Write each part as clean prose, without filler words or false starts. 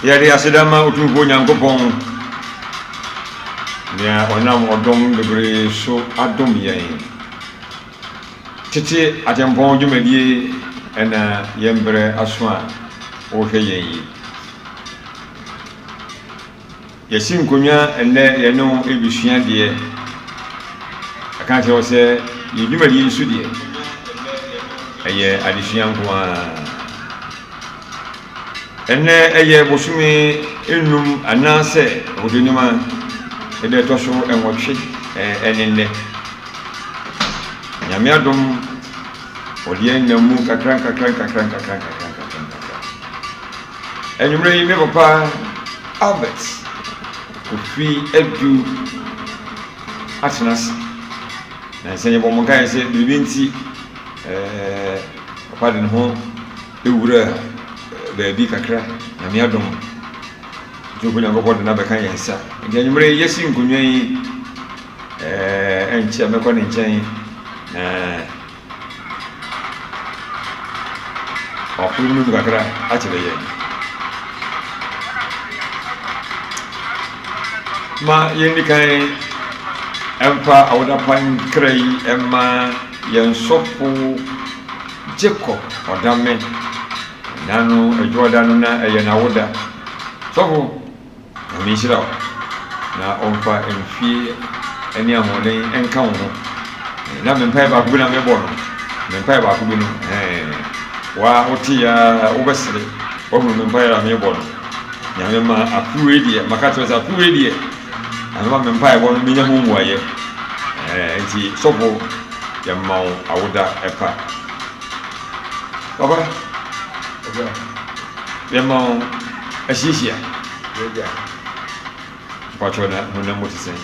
Yari asedama utumfo Nyankopɔn nea ɔnam ɔdɔm bebree so adom yɛn tete atempɔn dwumadie ɛna yɛmbrɛ aso a wɔhwɛ yɛn yi yɛsi nkonnwa ɛnɛ yɛno ebisua deɛ aka kyerɛ sɛ yɛ dwumadie nso deɛ ɛyɛ adesua nko ara ɛnɛ ɛyɛ bosome enum anaasɛ ɔdonima ɛdɛ ɛtɔ so ɛnwɔtwe ɛnenɛ nyame adom ɔde ɛnam mu kakra ɛnwummerɛ yi me papa Albert ofi adu atena ase na sɛ yɛbɔ mo kae sɛ biribi nti papa de ne ho ɛwura baabi kakra nyame adom nti Nyankopɔn de na bɛka yɛn nsa nti anwummerɛ yɛsi nkonnwa yi ɛnkyɛ mɛkɔ ne nkyɛn na ɔkoro no mu kakra akyerɛ yɛn ma yɛnni kan ɛmfa awodapan kra yi ɛma yɛn sɔfo Jacob ɔdame nano adwoda no na ɛyɛ nawoda sɔfo na menhyira wo na ɔmfa mfie ɛne ahoɔden ɛnka wo ho na mempae baako bi na mebɔ no mempae baako bi no wa wote ya wobɛsere wɔhunu mempae a mebɔ no nyame ma afuwe deɛ maka kyerɛ sɛ afuwe deɛ ama mempae bɔ no menya ho mmuayɛ nti sɔfo yɛma wo awoda ɛpa papa yɛma wo ahyiahyia patro na honam mo te sɛn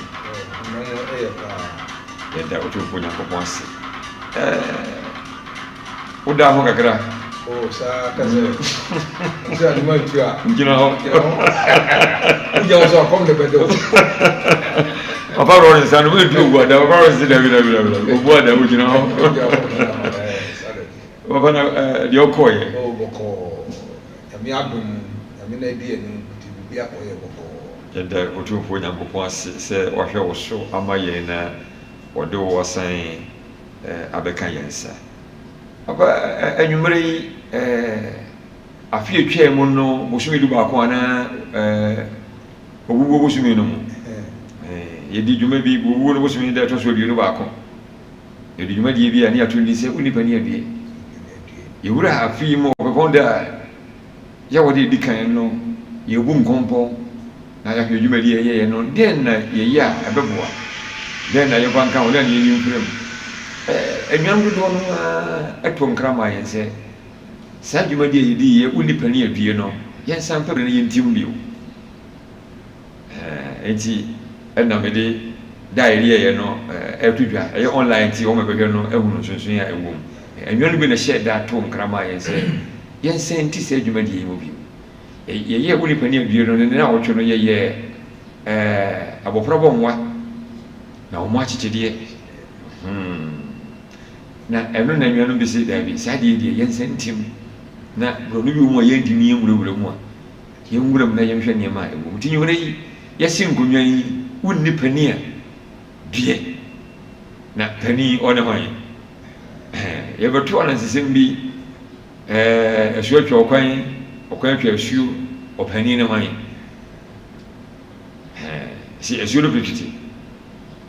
yɛda wotomfo Nyankopɔn ase woda ho kakra saa kasɛ sɛ adwuma ntu a gyina hɔ wogya wo sɛ ɔkɔm ne bɛdɛ wo papa rɔ ne nsa no woɛdu owu ada papa rɔ se dabi obu ada wogyina hɔ papa na deɛ ɔkɔɔyɛ nyame adom nyame na adi anim nti biribi akɔyɛ bɔkɔɔ yɛda wotomfo Nyankopɔn ase sɛ wahwɛ wo so ama yɛn na wɔde wo wɔsan abɛka yɛn nsa papa anwummerɛ yi afe atwa mu no bosome du baako anaa ɔwuwo bosome no mu yɛdi dwuma bi ɔwuwo no bosome da ɛtɔ so aduonu baako yɛdi dwumadeɛ bi a ne yɛato ni sɛ wonipa ne adue yɛwura afe yi mu ɔpɛpɔn da a yɛwɔde di kan no yɛbu nkɔmpɔn na yɛhwɛ dwumadeɛ yɛyɛ no dɛn na yɛyɛ a ɛbɛboa dɛn na yɛfa nka ho dɛn na yɛni mfiram anuam dodoɔ no ɛtɔ nkra ma yɛn sɛ saa dwumadeɛ yɛdi yɛ wo nipa ne adue no yɛnsa mpɛbrɛ no yɛntim bio enti ɛna mede daery yɛyɛ no ɛto dwa ɛyɛ online nti wɔma bɛhwɛ no ahunu nsonson a ɛwɔ mu anuam no bi na hyɛ da to nkra ma yɛn sɛ yɛnsa nti saa dwumadeɛ yi mu bio yɛyɛ wo nipa ne adue no ne na wɔtwe no yɛyɛ abɔfra bɔ nwa na wɔn akyekyedeɛ na ɛno na nnuanom bi sɛ daabi saa deɛ deɛ yɛnsa ntim na borɔno bi mu a yɛndi ne yɛnwurawura mu a yɛnwura mu na yɛnhwɛ nneɛma a ɛwɔ mu nti nwura yi yɛsi nkonnwa yi wonni pani a due na pani ɔne hwan yɛbɛto anansesɛm bi asuo atwa ɔkwan atwa asuo ɔpani ne hwan si asuo no pɛtwiti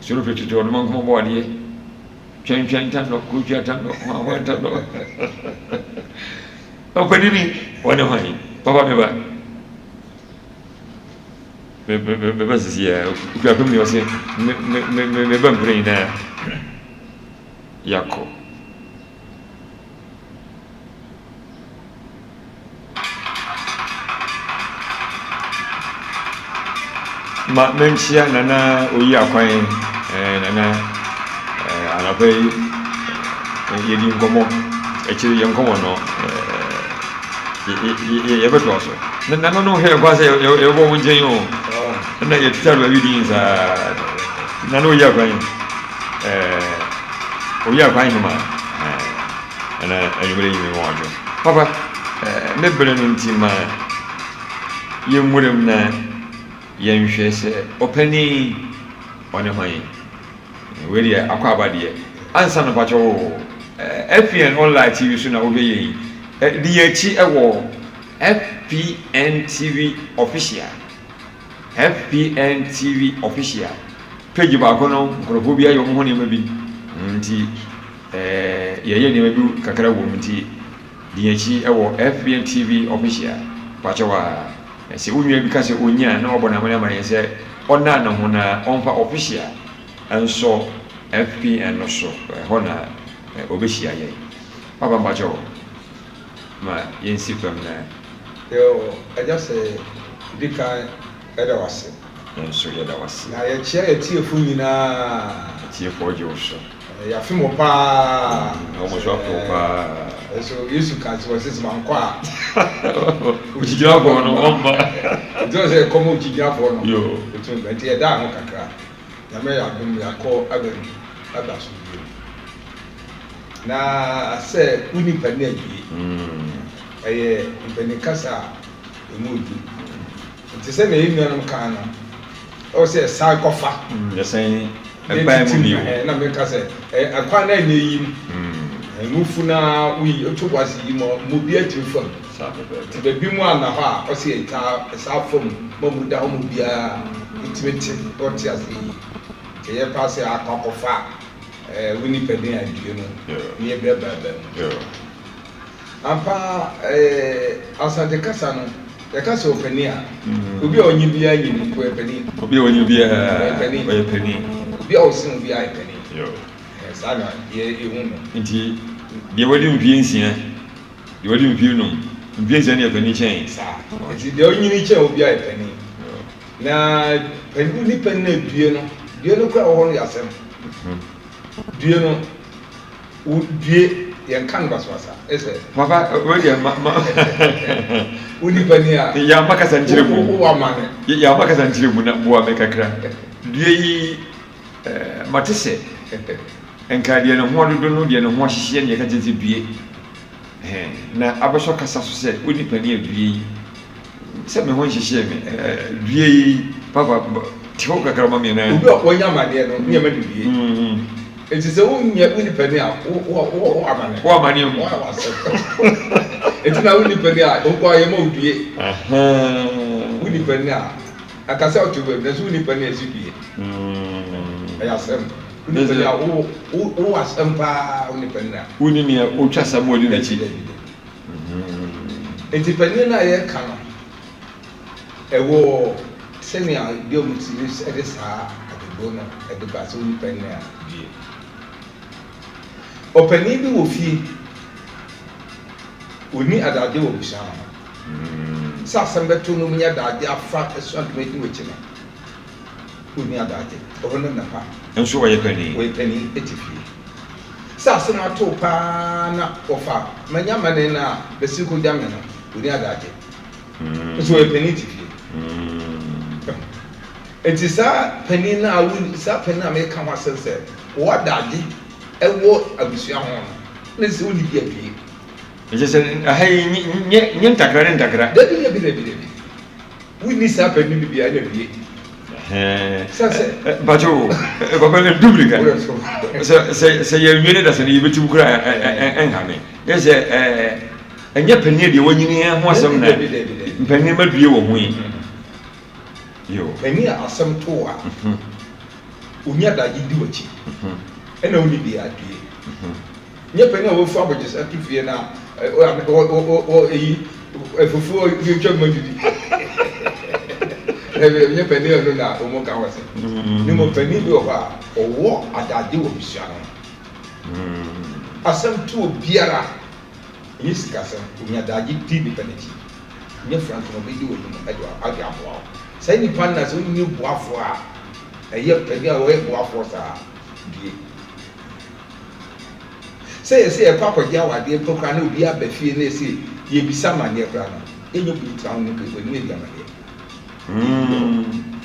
asuo no pɛtwiti ɔdoma nkɔmɔ bɔ adeɛ twɛntwɛn tandɔ kotwa tandɔ hwan tandɔ ɔpani ni ɔne hwan papa meba meba sisi ya ukua pem ne ɔsɛ meba mpere nyinaa yakɔ ma menhyia nana oyi akwan nana anapa yi yɛdi nkɔmmɔ akyiri yɛ nkɔmmɔ no yɛbɛtoa so nana no hwɛ kwa sɛ yɛbɔ wo nkyɛn o na yɛtita do baabi din saa nana oyi akwan no ma ɛna anwummerɛ yi me wɔ adwo papa mɛbrɛ no nti ma yɛmmurem na yɛnhwɛ sɛ ɔpani ɔne hwan wei deɛ akɔ aba deɛ ansa no pakyɛ wo FPN online TV so na wobɛyɛ yi de yɛakyi ɛwɔ FPN TV official FPN TV official page baako no nkurɔfoɔ bi ayɛ ɔmo ho nneɛma bi nti yɛyɛ nneɛma bi kakra wɔ mu nti de yɛakyi ɛwɔ FPN TV official pakyɛ wa sɛ wonua bi ka sɛ ɔnya na wɔbɔ namane ama yɛ sɛ ɔna ne ho na ɔmfa official ɛnsɔ FPN no so hɔ na ɔbɛhyia yɛn papa mpakyɛ wɔ ma yɛnsi fam na ɛgya sɛ di kan ɛda wase nso yɛda wase na yɛkyia yɛtiefo nyinaa atiefoɔ gye wo so yɛafe mo paa ɔmo so afo paa ɛso yesu ka sɛ wɔsɛ sɛ mankɔ a okyigyinafoɔ no ɔmma nti wɔ sɛ ɛkɔma okyigyinafoɔ no yo ɛtum nti yɛdaa ho kakra nyame yɛ adom yɛakɔ aba so bio na sɛ wo nipa ne adwie ɛyɛ mpani kasa a ɛmu ɔdi nti sɛ na yɛnnuanom kaa no ɛwɔ sɛ ɛsan kɔfa yɛsɛn ɛbae mu bio na meka sɛ ɛkwan na ɛnyɛ yim nufu na woyi ɔtwo wase yi mo bi atiri fam nti baabi mu ana hɔ a ɔsɛ ɛsa fam ma mu da hɔ mu biara ntimiti ɔte ase yi nti yɛpa sɛ akɔkɔfa wo nipa ne adwie no ne yɛbrɛ baaba mu ampa asante kasa no yɛka sɛ ɔpani a obi a ɔnye biara nyini ɔyɛ pani obi a ɔnye biara ɔyɛ pani obi a ɔsen obi a yɛ pani saa na yɛhu no nti deɛ wɔde mfie nsia deɛ wɔde mfie nom mfie nsia ne yɛ pani kyɛn saa nti deɛ ɔnyini kyɛn obi a yɛ pani na pani nipa no adue no kora wɔ hɔ no yɛ asɛm due no due yɛnka no basabasa ɛsɛ papa wɔdeɛ wo nipa ni a yɛama kasa nkyerɛ mu wo ama ne yɛama kasa nkyerɛ mu na boa me kakra due yi mate sɛ nka deɛ ne ho dodo no deɛ ne ho ahyehyɛ ne yɛka kyerɛ sɛ due na abɛsɔ kasa so sɛ wo nipa ni a due yi sɛ me ho nhyehyɛ me due yi papa te hɔ kakra ma mmiɛna obi a wɔnya amadeɛ no nneɛma de due nti sɛ wonyɛ wo nipa ni a wo ama ne wo ama ne mu nti na wo nipa ni a wokɔ ayɛ ma wo due wo nipa ni a akasa ɔto baabi na so wo nipa ni a ɛsi due ɛyɛ asɛm wo nipa ni a wo asɛm paa wo nipa ni a wo ni nea wotwa asɛm wɔde n'akyi nti panin no a yɛka no ɛwɔ sɛnea deɛ ɔmo ti ɛde saa adodo no ɛde ba sɛ wo nipa ni a due ɔpanin bi wɔ fie oni adagye wɔ busua ho sɛ asɛm bɛto no mu nyɛ adagye afa ɛso adoma di wɔ akyi no oni adagye ɔhɔ no napa nso wɔyɛ panin ɛti fie sɛ asɛm ato paa na ɔfa manya mane no a bɛsi kɔgya me no oni adagye nso wɔyɛ panin ti fie nti saa panin no a saa panin a meka ho asɛm sɛ wɔwɔ adagye ɛwɔ abusua ho no na sɛ woni bi adwie ɛkyɛ sɛ ahai nye ntakra ne ntakra dabi wonni saa panin bi biara na wie bakyɛ papa no dublika sɛ yɛnwie ne da sɛ no yɛbɛtim kora ɛnhame yɛ sɛ ɛnyɛ panin deɛ wɔnyini ho asɛm na mpanin ma due wɔ ho yi panin a asɛm to a ɔnya adagye di w'akyi ɛna woni bi adue nyɛ panin a wɔfu abɔgyesa to fie na ɛyi afufuo yɛtwa ma didi nyɛ panin a no na ɔmo ka wɔ sɛ ne mo panin bi wɔ hɔ a ɔwɔ adagye wɔ busua no asɛm to obiara ɛnyɛ sikasɛm ɔnya adagye di nipa n'akyi nyɛ frank na ɔbɛdi wɔ nim ɛde ade aboa wo saa nipa no na sɛ wonni boafoɔ a ɛyɛ panin a wɔyɛ boafoɔ saa due sɛ yɛsɛ yɛkɔ akɔgye awadeɛ mpɔkora na obi aba fie na ɛsɛ yɛbisa amadeɛ koraa no ɛnyɛ obi tra ho no kɔnim adi amadeɛ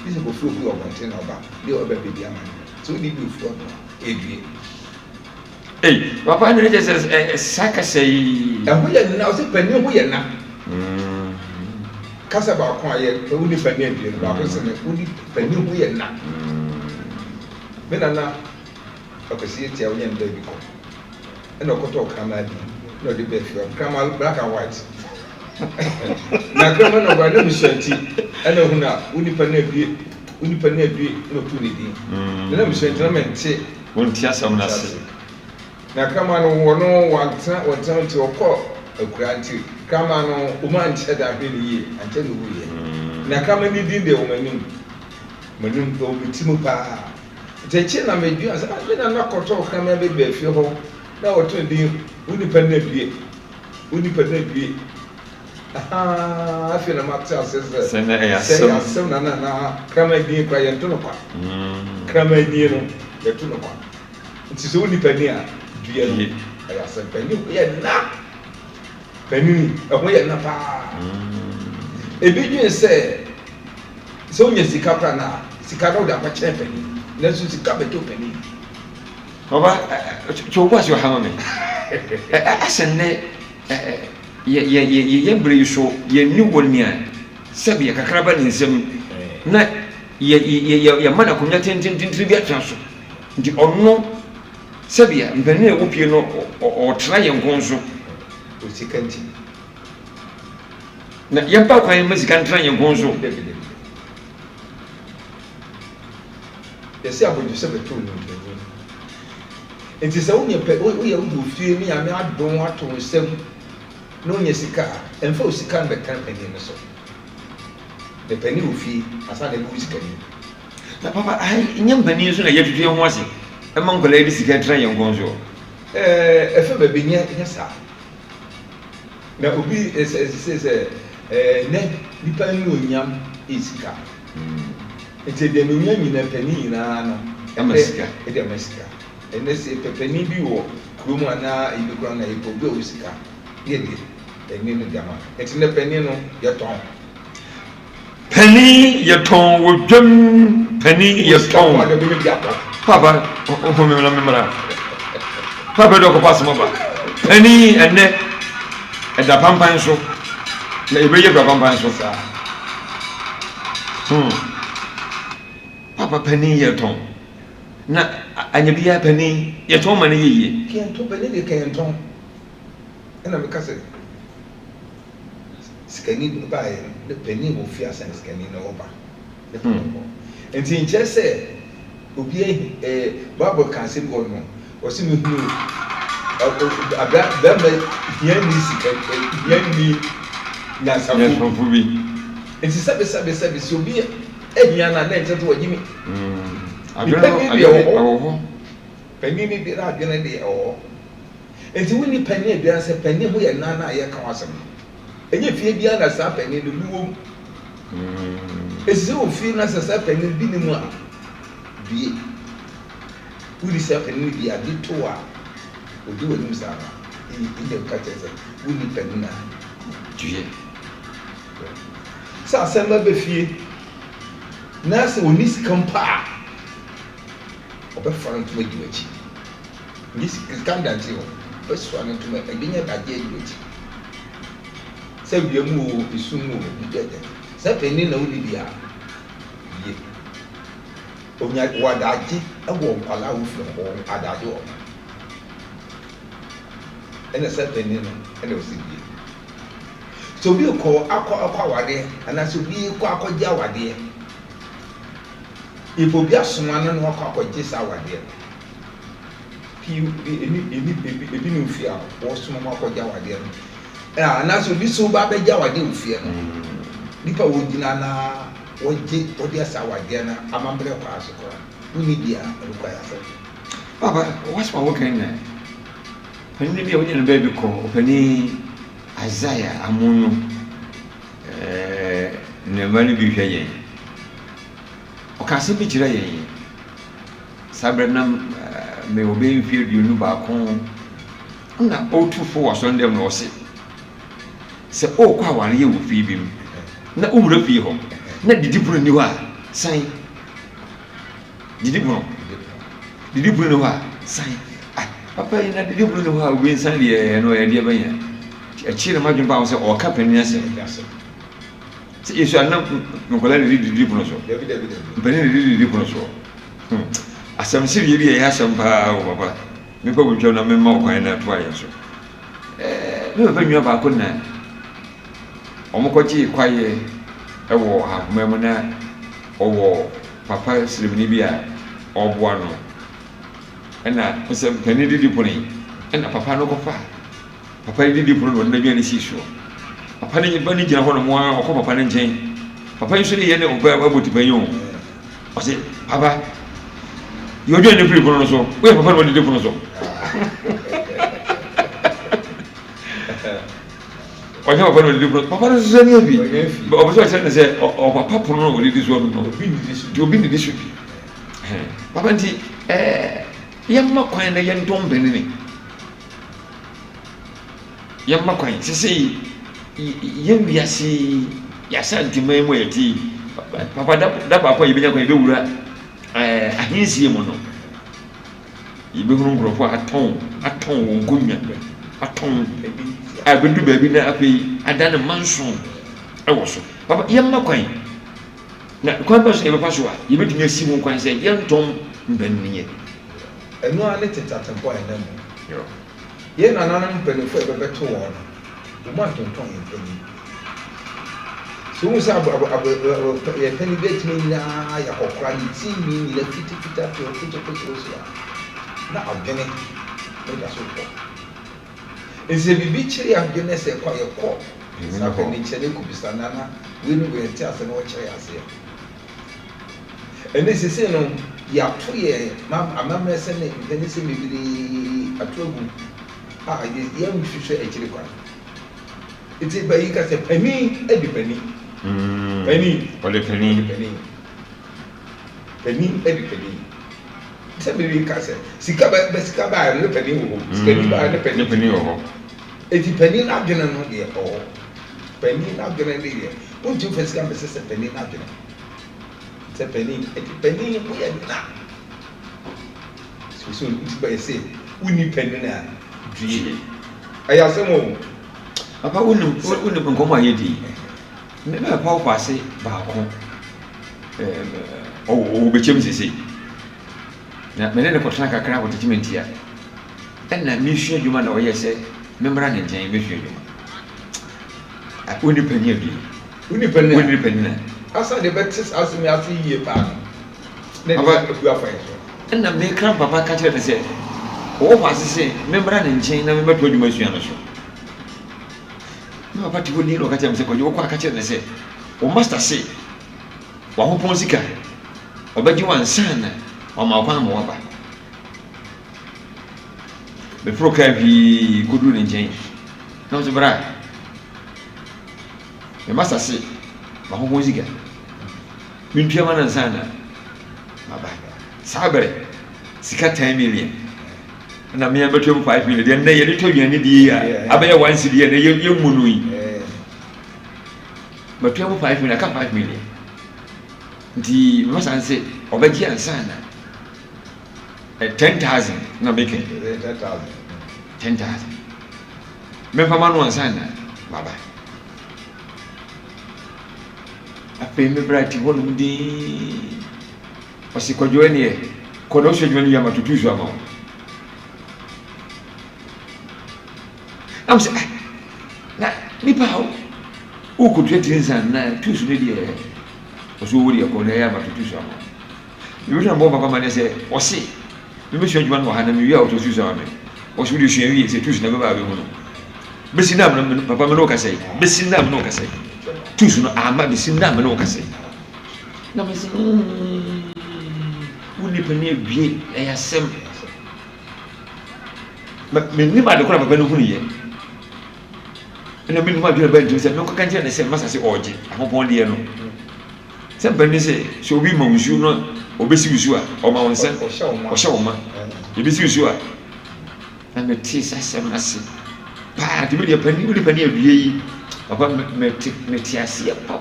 bi sɛ kɔfiri obi wɔ bɔnten na ɔba deɛ ɔba bɛdi amadeɛ sɛ wode bi ofiri ɔno ɛdue papa no kyɛ sɛ saa kasa yi ɛho yɛ nna ɔsɛ panin ho yɛ nna kasa ba ko aye wo ni pani abie ba ko se ne wo ni pani hu ye na me na akosi etia wo nyem da bi ko e na okoto krama bi no de be fi krama black and white na krama no ba na mi shanti e na hu na wo ni pani abie no tu ni di na mi shanti na mente won tia sam na se na krama no wono wanta nti okọ akuranti krama no o ma nche da hwe ni ye ante no wuye na krama ni din de o manum do bitimu pa teche na medua sa na koto krama be be fi ho na woto din uni pa na bie aha afi na matsa se na ya sem na krama din kwa ye ntono kwa krama din no ye tono kwa nti so uni pa ni a dua no ya se pa ni ye na pani ho ye na pa ebi dwen se so nya sika kwa na sika no da kwa chere pani na so sika beto pani baba chowa sio hama me asenne ye bre so ye ni wolnia sabi ya kakraba ni nsem na ye mana kunya tintin bi atwa so nti onno sabi ya mpani e wopie no o tra ye nkonso o sikanti na ye pa kwa ye masika tra ye nkonso yesi abodu se beto no enti se wo ye wo fie mi ame adon ato nsem no nye sika emfa o sika be kan pani no so de pani wo fie asa na bu sika ni na papa ai nyam pani so na ye tutu ho ase e man kola ye sika tra ye nkonso efe be bi nye sa na obi se ne nipa ni onyam isika enti de no nyam na pani na no amasika e de amasika ene se pepani bi wo krumu ana ibi kura na ipo bi o sika ye de eni no jama enti ne pani no ye ton wo dwam pani ye ton papa o me na memra papa do ko pass mo ba pani ene e da pampan so na ibe ye da pampan so sa papa pani ye ton na anya biya pani ye ton mane yeye kiento pani de kiento ena me kase skani ba ye de pani wo fi asan skani na oba de papa enti nche se obi babo kanse bo no o si me hu abia ba me yani sikani yani na safu bi enti sabe so obi ehia na nche to wajimi pani ni bi na adwene de enti woni pani adwene se pani ho ye na ye ka wasem enye fie bia na sa pani do luwo esi o fie na sa pani bi ni mu a bi wuri sa pani bi a bi to a odi woni sa na ile ka tese woni pani na duye sa semba be fie na se woni sikampa obefara ntuma di wachi ni skanda nti ho beswa no ntuma ebinya daje di wachi se bia mu isu mu bidede se peni na woni bia ye onya wadaje ewo nkwala wo fi ho adaje o ene se peni no ene o si bia so bi ko akwa wade ana so bi ko akogya wade ipo bia soma no akogye sa wade pi ebi no fia wo soma akogya wade no ana so bi so ba begya wade ofie no nipa wo dina na wode sa wade na amambre kwa asokora woni bia rukwa ya sa papa what's my working na pani bia woni na baby ko pani Isaiah amuno ne mani bi hwe yen okase bi kire yen sabrana me obe mfie duonu ba kon na otufo wa so ndem no se se o kwa ware ye wo fi bi na umura fi ho na didiburu ni wa san didiburu ni wa san papa ina didiburu ni wa we san de no ye de banya achire madwun ba wo se o ka pani ase Yesu anam nkola ne didi pono so. Bani ne didi pono so. Asam siri ye ya asam pa o papa. Me pa wotwa na me ma kwan na to aye so. Me ba nwa ba ko na. Omukoti kwaye ewo ahomam na owo papa sirimni bia oboa no. Ena nsem pani didi pono. Ena papa no ko fa. Papa didi pono no na bia ne siso. Papa ni bani gina ho no mo akọ papa ne nchen. Papa yi so ne ye ne oba aboti panyo. O se papa yo do ne pri pono so. We papa no didi pono so. Onya papa no didi pono. Papa no so ne bi. O so se ne se o papa pono no didi so no. Obi didi so bi. Papa nti yamma kwan na yen don benini. Yamma kwan sisi yen biasi yasa ntimai mo yati papa da papa yibenya kwan bewura ahinsie mo no yibehunu ngrofo aton wonkonya aton abedu baabi na afei adane manson ewo so papa yamma kwan na kwan ba so e papa so a yibetumi asi mo kwan se yen tom mbanniye eno ane tetatempo ene mo yo ye na nanam penefo e bebeto won o ma tonton yen pani so mo sa ye pani betimi na ya kokra ni timi ni la fitita to so na abene o da so ko ese bibi chiri abene se kwa ye ko sa ko ni chele ku bisana na we no we ti ase no chiri ase ene sese no ya to ye amamre se ne bene se bibiri atogu ye mhwehwe echiri kwa iti bayi ka se pani edipani pani edipani se bibi ka se sika ba ne pani wo sika ni ba ne pani wo iti pani na adwena no de pani na adwena de ye unju fe sika be se pani na adwena se pani wo ya na so iti ba se uni pani na due ayasemo papa unu nkomo ayedi me ba pa kwase ba ko o bechem sisi na me ne ko tana kakra ko tetimenti ya enna mi hwe adwuma na oye se membra ne njen me hwe adwuma uni pani na asa de betis asimi asi yie pa na ne ba ku afa so enna me kran papa ka kire se o kwase se membra ne njen na me ba to adwuma sua no so no papa ti woni no ka kire se ko yo kwa ka kire se o master se wa ho pon sika obaji wansana o ma kwa mo ba be proka bi kudu ne njen na so bra e master se wa ho pon sika min piama na nsana baba sabre sika 10 million na me abeto 5 million de na ye to yane di ya abaye 1 cedi na ye munui beto 5 million ka 5 million di masa nse obaji ansana 10,000 na beke 10,000 me fama no ansana baba ape me brati wonu ndi wasi ko joeni e ko no shejwani ya matutuzu ama am se na mi pa o ko twetinsan na tusu ne die oso wori ko na ya matutuzu ama mi na mbo papa mane se osi mi me shejwa no ha na mi wi a otutuzu ama o so di hwe wi se tusu na be ba be mu no besi na papa me no ka sei besi na me no ka sei tusu no ama besi na me no ka sei na me se uni pani bie e ya sem me ni ba de ko na papa no hunu ye ena bi no ma bi ba nti se me ko kan je ne se masa se oje ahopon de no se bani se so bi ma wusu no obesi wusu a o ma wonse o hye o ma e bi si wusu a na me ti sa sem na se pa de bi de pani uni pani adue yi papa me ti ase pa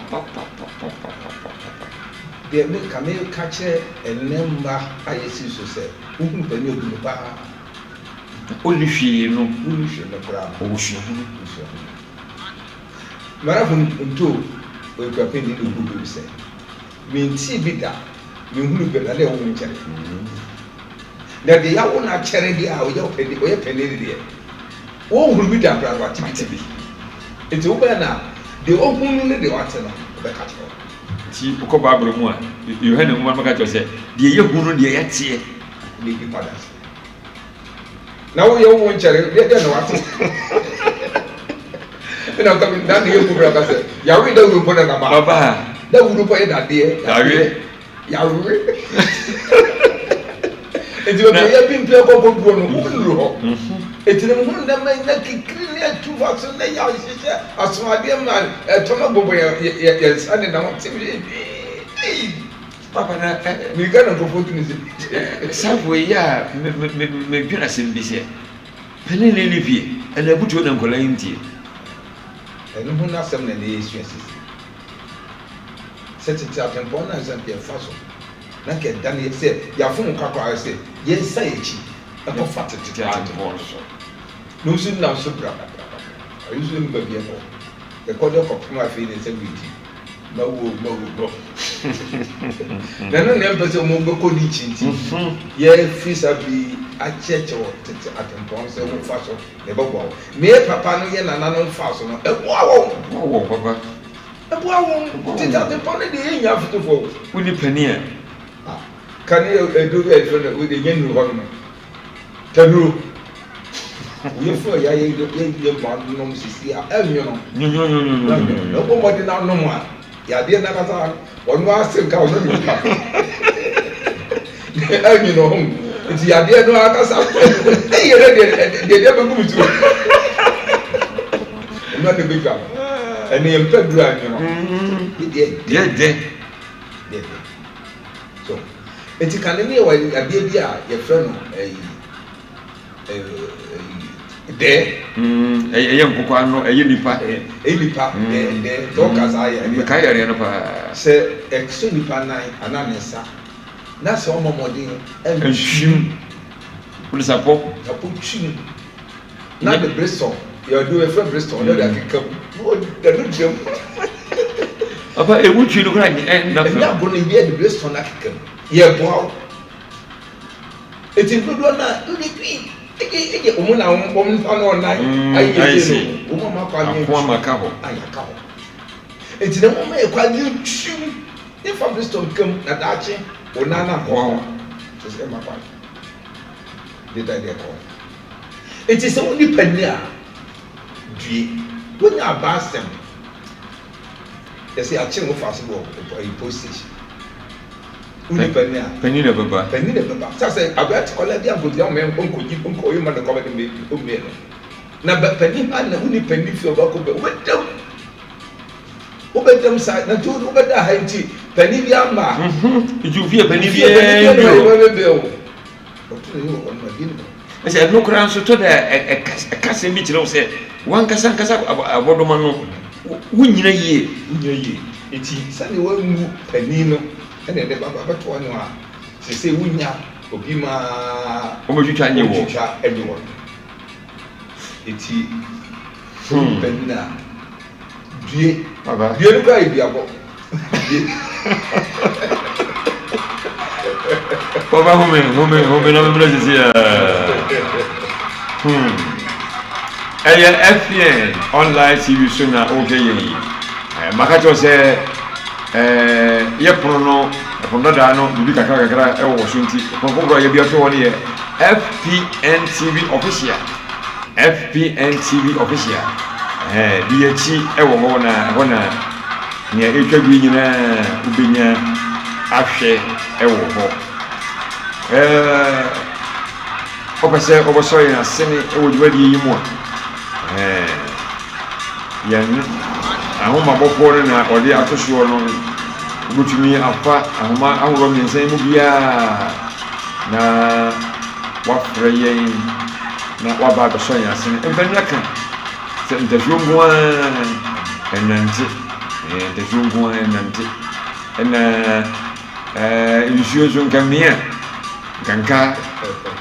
de me kame kache enemba ayesi so se uhun pani obi pa olihwie no kra o wusu mara fun nto o ko pe ni do go say me nti bi da me hunu be na le wo nkyere na de ya wo na kyere di a o ye pe ni de wo hunu bi da bra wa ti bi enti wo be na de o hunu ne de wa te no be ka cho ti ko Bible mu a Yohane mu ma ka cho say de ye hunu de ye tie de bi pada na wo ye wo nkyere de na wa te ina ka mi da de ye ku bra ka say ya we da wo po na ba baba da wo po ye da de ya we enti wo ye bi mpe ko ko no wo nru ho enti ne mo na ma na kikiri ne tu va so na ya hihye asomade ma toma bobo ya sane na mo timi papa na mi ga na ko fotu ni safo ya me dwina sembi se pene ne ni fie ana butu na nkola ntie eno ho na sem na ne yesu asisi seti atempo na zampe faso na ke dani se ya fun ka kwa se ye sa yechi e ko fatete atempo so no sin na so bra ayu so mba bia ko e ko de ko kuma fi ne se witi na wo na no ne mpese mo go ko ni chinti ye fisa bi a checho tete atempo se wo faso ne babo me papa no ye nana no faso no e wo papa ebo awon tete atempo ne de nya fitofo woni pani a kan e do e fo na we de nya nu ho no tanu we fo ya ye ma no sisi a enyo no ko mo de na no mo a ya de na kasa wonu asen ka wonu ni ka enyo no hom ti ya de no akasa e ye de be ku tu no de be ka eni empe dura anyo no de so eti kan ne wa ade bi a ye fre no de eye nkoko ano eye nipa de do kasa ya me ka yare no pa se exo nipa nai ananesa na se o momodi enhwim polisa po chim na de Bristol you do a friend Bristol no da kekam no da no dem apa e wuchi no kra ni na na go ni de Bristol na kekam ye boa eti dodo na do de twi ege omo na ono na ayi omo ma kwa ni kwa makaho ayaka ho eti na mo ma e kwa ni twi e fa Bristol kam na dache ona na ko se ma kwa de da de ko eti se woni pani a due wonya ba sem ese a che mo fa se bo postage uni pani na baba sasa abet kola dia godi am en konkoji konko yo ma de ko be me o me na ba pani ha na uni pani fi oba ko be o be dem sa na to o be da ha nti pani bi amba ju fi pani bi o to yo on ma din ese no kran so to da kasa bi kire o se wan kasa abodoma no wunyina yie eti sani wa mu pani no ene de baba beto anu a se wunya obi ma o mo twitwa nye wo twitwa edo eti penna due baba due no kai bia bo baba home na me blase ya FPN online TV so na okay yi makacho se ye prono prono da no bibi kakra e wo so nti konko ye bi ato woni ye FPN TV official di echi e wo ho na ne etwa bi nyina ubenya ahwe e wo ho opese oboso ye na sene e wo dwadi yi mu yan ahoma bofo na ode atoso no gutumi afa ahoma ahoro nsen mu bia na wafre yen na waba ba so yan sene empenya kan se ndajungwa enanti ndajungwa enanti ilishozo ngamia ganka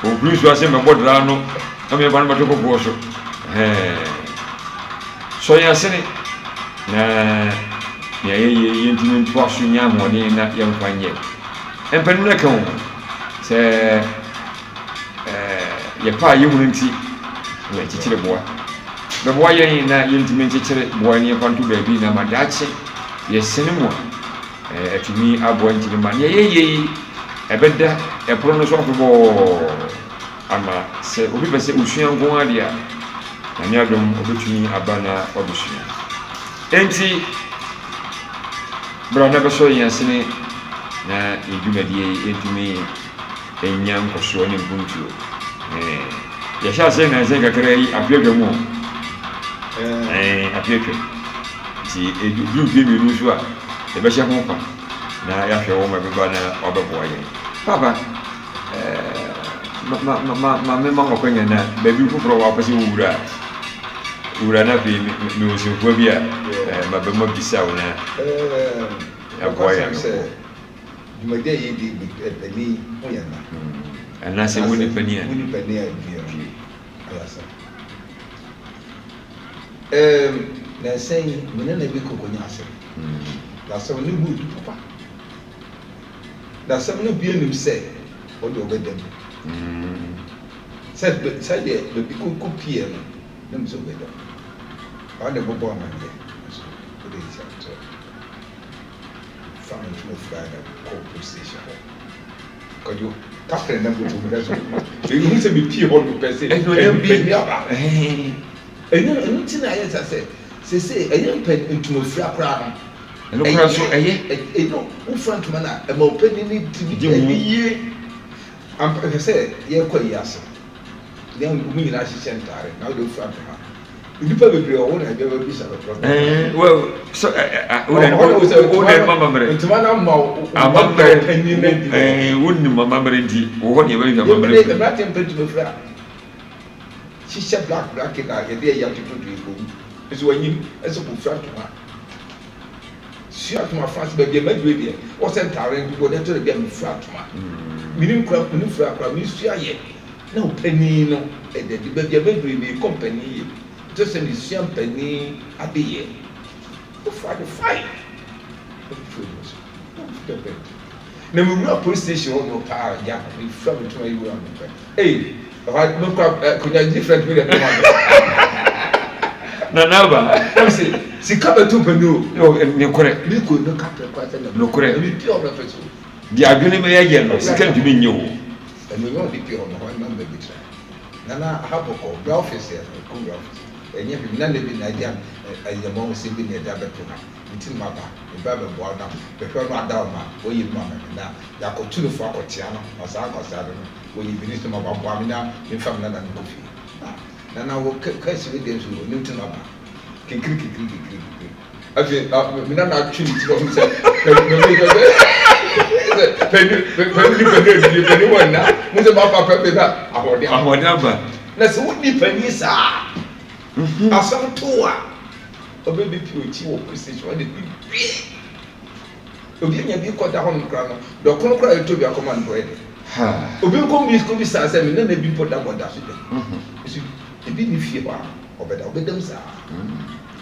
o bruso ase me bodra no na me ban batoko boso so yan sene na ne ye yentimi twaso nya amode na yemfanye empani na kan se ye pa yehunu nti we chichire boa be boa ye na yentimi chichire boa ne kwanto ba bi na madache ye senemu atumi abo ntimi ma ne ye ebeda epro no so afbo ama se obi be se usua nko ade a na nya dom obetumi abana obusua enti bro na be so yasene na edumadi entumi enyam koso ne buntu ya sha se na se kakra yi apiedwa mu apiedwa ti edu bi mi nu so a e be hye ho pa na ya hwe wo ma be ba na obeboa yen papa me ma okwenya na baby fufuro wa pese wura na bi mi osinfo bi a ma be mo bisa wo na akoya Jumade yi di pani oyana ana se woni pani a ayasa na sei menena bi kokonya ase la se woni bu papa la se woni bi enim se o do bedem said the bi kokopie no nem so bedem ba de bobo amande so o de isa to family to Friday co station because you captain na go to me so you say be pie hall per se e no dem bi aba enu tina ayesa say eyen pen ntumo fira kra no eno kra so no u front man na e ma openi ni tiye am say ye kwa yasa dem mu nyina hye ntare na do front ha nipa bebre o na be bi sa well so o mama mre ntuma na ma amamre wonni mama mre ndi wo ho ne be ga mama mre e bra tempe to fira hye black na ye de ya to do iko so wanyi eso ko fira to ha sia to ma fast be be madwe be o se ntare ndi go de to be mi fira to ma minim kra kunu fira kra mi sia ye na opani no e de be madwe be company ye just in the same penny abeye o for the fight na me wura police station no pa ya me from to you wura me hey right no kunya different with the na ba I say si kaba to panu ne kore me ko no kapa kwata no kore me pure of the di adwene me ya no sika ntumi nye wo e me no di pure no one man be try na haboko the office here ko office enye bi na ne bi na dia ayemo se bi ne da beto na ntin maba e ba be bo na be hwe no ada ma o yi ma na ya ko tulu fo akotia no asa akosa do no o yi bi ni so maba bo amina me fam na na no fi na wo ka si we dem so no ntin maba kikiri afi me na tuli ti o se peni wana mo se ba papa be na ahode aba na se wo ni pani sa asam toa obebi piochi wo precision de bi obi anya bi koda ho nkra no do kono kra etobi akoma ndo e obi ko bi sa se me na bi poda boda so de so ebi ni fie ba obeda obedam sa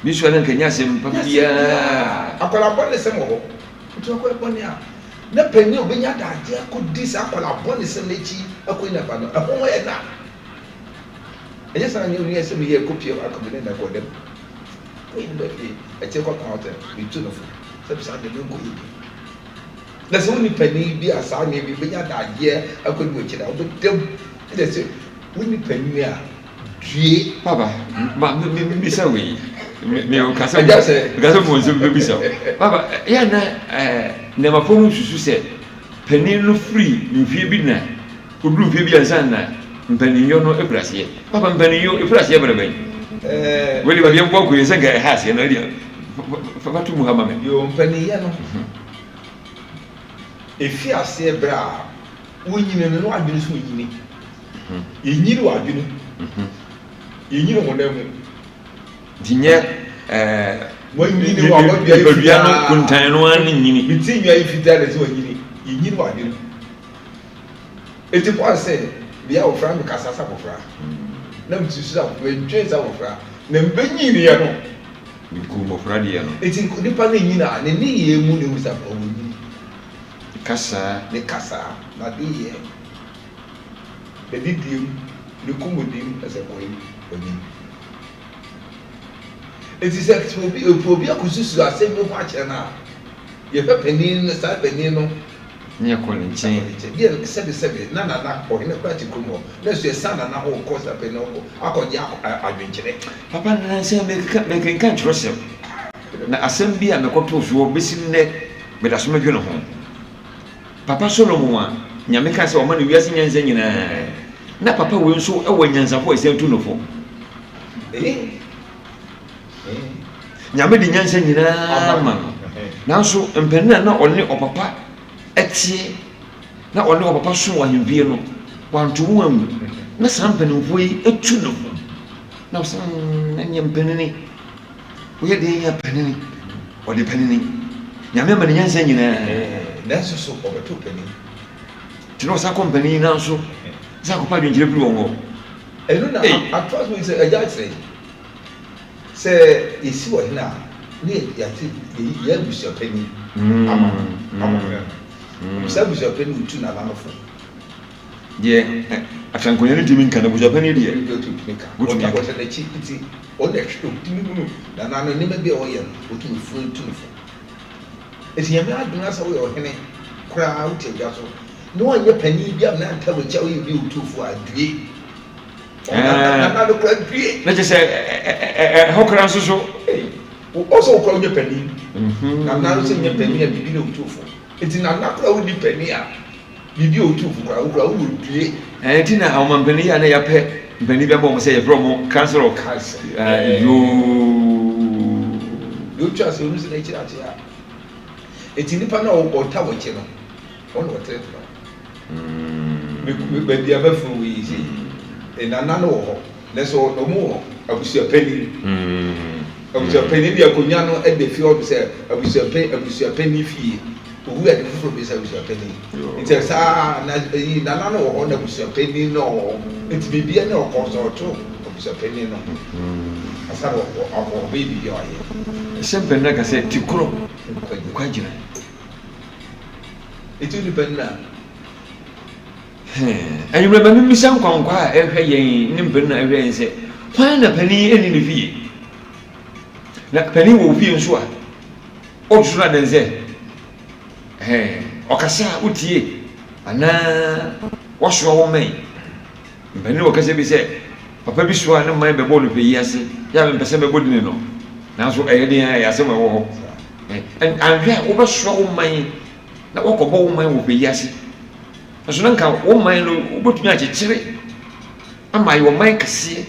bi so na kanya sem papia akola bonne sem ho to akola bonne a na pani obenya da age akodi sa akola bonne sem lechi akoyi na ba no ho e na eje sana ni oniye se mi ye copy of akabene na go dem ko yin be e che ko kan hotel bi tu no fu se bi sa de ngo yi na se woni pani bi asa ni bi benya da ye akodi wo chira wo dem e se woni pani a due papa ma mi sa we me o kasa mo so be bi sa papa ya na ma fomu susu se pani no free mfie bi na oduru mfie bi ansan na mpaniyo no efrasiye papa mpaniyo efrasiye bere weli ba biambo ko yese ga hasiye no dia fatu muhammad yo mpaniya no efi ase bra wonyine no adwene so yini yenyiri wa adwene yenyiri mo na mu dinye wonyine wa bia no kuntan no an nyini bitinwa ifita de so yini yenyiri wa adwene eti po ase bia wo fra me kasasa bo fra na mtusu a me dwen sa wo fra na mbenyini ye no Nkumo Fradia. It's in Kudipanina, and any moon was upon Kasa, the Casa, not the the Didium, the Kumudim as a boy. It is a phobia Kusus, I say no much now. You have a penny in the side penino. near calling chain. Dear 77, Nana, or in a practical more. Let's say son and now cost a penno. I got Yak adventure. Papa, I say, make can't trust him. Na assembly and the couples were missing neck, but as my home. Papa Solomon, Yamika saw money we are seeing. Na papa will so away and some voice to no for. Yamadi Yansen in a man. Now so, and Penna not only of papa, etie, not only of papa so and Viano, 1 to 1, not something way a tune. Now some young penny. We had the penny or the penny. Yamman Yansen in a that's so over 2 penny. To know some company now so. Zakopadi Jibrongo. I don't know. At first, we say, a judge say, you see what now? Near your penny. Service your penny to Nalano. Yeah, I can go into can with your penny, dear. Go to make a what a cheap pity or the extra. Then I never be oil, but to full tooth. It's your man, do not away or any crowd till that's all. No one your penny, you have not tell you two for a day. Another great. Let us say, how can I so? Also call your penny. I'm not saying your penny and video two for. It's in a knuckle only penny. Video two for a would be. And Tina, how my penny and I pay Penny Bambo say a promo, cancel or cancel. You trust you lose nature. It's in the panel or tower channel. On what it but the other food we see. And I know that's all no more. I was your penny. I was your penny. I could not at the field say, I was your penny fee. Who had the food is I was your penny. It says, Nano or I was your penny. No, it's be no cost or two. I was your penny. No, I said, oh, baby, you are here. Something like I said, to grow. Quite it will depend now. And you remember me some conquer every nimble and say, find a penny in the fee. That penny will be sure. Oh, sooner than say, hey, Ocasa, Uti, and now wash your woman. Penny Ocasa said, Papa be sure I don't mind the body pay, yes, you haven't perceived a good no. Now, so I didn't ask him a walk. And I'm here over show my. Na walk of all mine will be yes. As long as all mine would be a cherry. And my own mic see.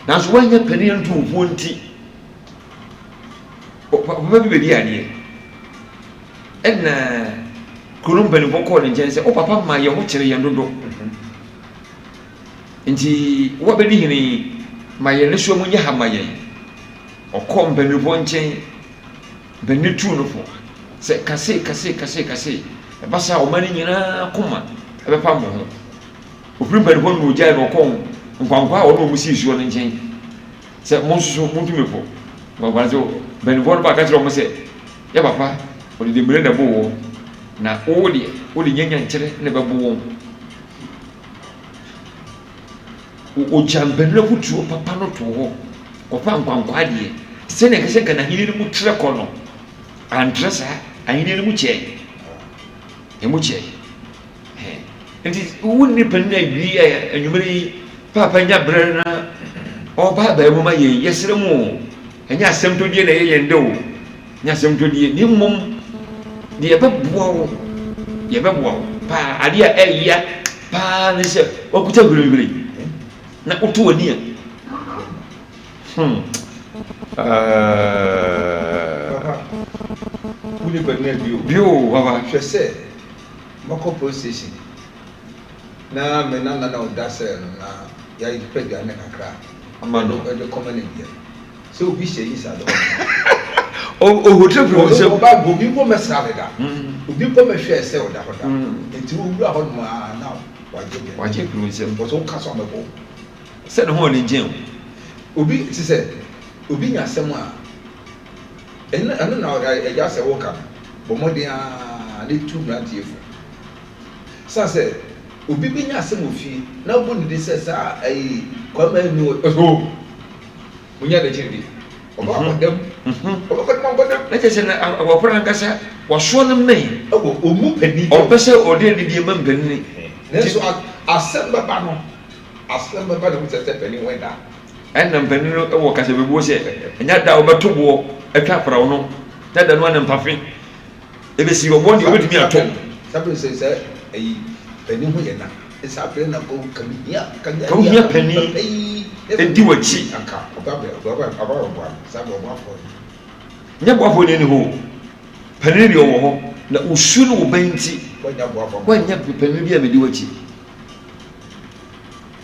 Now, when you're penny into 20. Maybe the idea. And Columban will call and say, oh, Papa, my young cherry and do. And he, what be my initial when you have my or come Benny one chain. Benny Tunofo. Say, Casse. A bassa or money in a coma. A pammo. Who bring by one who jail or come, and Pampa or no sees you on chain. Said Monsieur Montumipo. But was Ben one back at Roma said, Yeah, Papa, or the Brenda Bow. Now, all the young and children never born. O Jambella put you Papa not to walk, or Pampa, sending a second and he didn't put Tracono. And dress her, I need a muche. A muche. It is wouldn't depend and you may Papa Yabrana or Baba Mama, yes, no more. And yes, some to the and do. Yes, some to the new mum. The above wall, Pa, Adia, eh, Pa, this, what could you really? Not to a near. Who View, I said, Moko police station. Now, men, no, that's a ya peg and a crack. A man of the common Indian. So we say is at oh, whatever was about Bobby Mess Savida. Bobby Mess share sell that into Rahon now. Why you was all cast on the boat. Said the horn in jail. Ubi, she said, Ubi, someone. ɛno na ɛgya sɛ wɔka bɔ mmɔden a ne tu mmeranteɛfo sa sɛ obi bi nya asɛm ofie na wo ne de sɛ saa ayi kwama nu ɛho munya de kyerɛ bi ɔba akɔdam na kyerɛ sɛ wɔkora nankasa wɔsoɔ no mmɛn ɛwɔ ɔmu pani ɔpɛ sɛ ɔde adidie ma mpanini nanso asɛm bɛba no na wo sɛ sɛ pani wɔ da ɛnna mpanin no wɔ kasa bɛbuo sɛ ɛnya da wɔbɛto boɔ atwa apraw no na da no ana mpafe ɛbɛsi wɔboɔ deɛ wɔbɛtumi atɔ sabe sɛ ayi pani ho yɛ na ɛsɛ apɛ na ko kamihia pani ɛdi w'akyi anka ɔba sabe ɔboafoɔ nyɛ boafoɔ no ani hɔ pani deɛ ɔwɔ hɔ na osuo no wɔ bɛn nti woanya pani bi a mɛdi w'akyi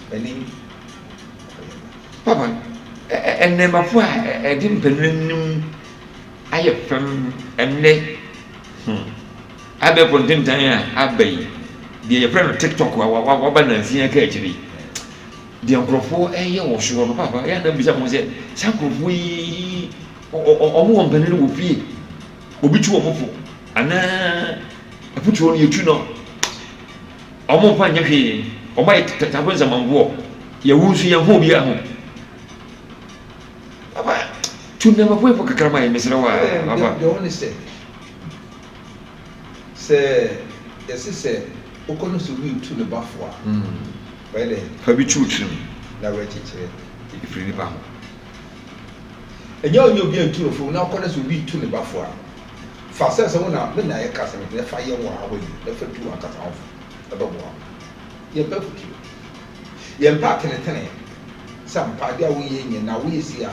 pani papa ɛnɛmafo a ɛde mpanin ayɛ fam ɛnɛ abɛpɔ ntentan a aba yi deɛ yɛfrɛ no tiktok a waba nansia ka akyiri deɛ nkurɔfoɔ ɛyɛ wɔ soɔ no papa yɛ anam bisa mo sɛ saa nkurɔfoɔ yi ɔmo wɔ mpanin no wɔ fie obi tu ɔmo fo anaa aputuo no yɛtu no ɔmo mfa nyɛ hwee ɔmo ayɛ tabo nsamanfoɔ yɛwu nso yɛmfa obiara ho papa tu nama po kakrama yɛ mesrɛ wa papa deɛ wɔne sɛ yɛse sɛ wokɔ no sɛ wii tu ne bafo a bɛyɛ dɛ fa bi tu tirim na wɔakyekyerɛ ɛfiri nipa ho ɛnyɛ ɔnyɛ obi antu no fo na wokɔ no sɛ wii tu ne bafo a fa sɛ sɛ wo na me na yɛka sɛ mede fa yɛ wɔ a hɔ yi na fa tu ankasa ho ɛbɛboa yɛmpɛ fotuo yɛmpɛ atenetene sɛ mpadeɛ a woyɛ nyɛ na woyɛ si a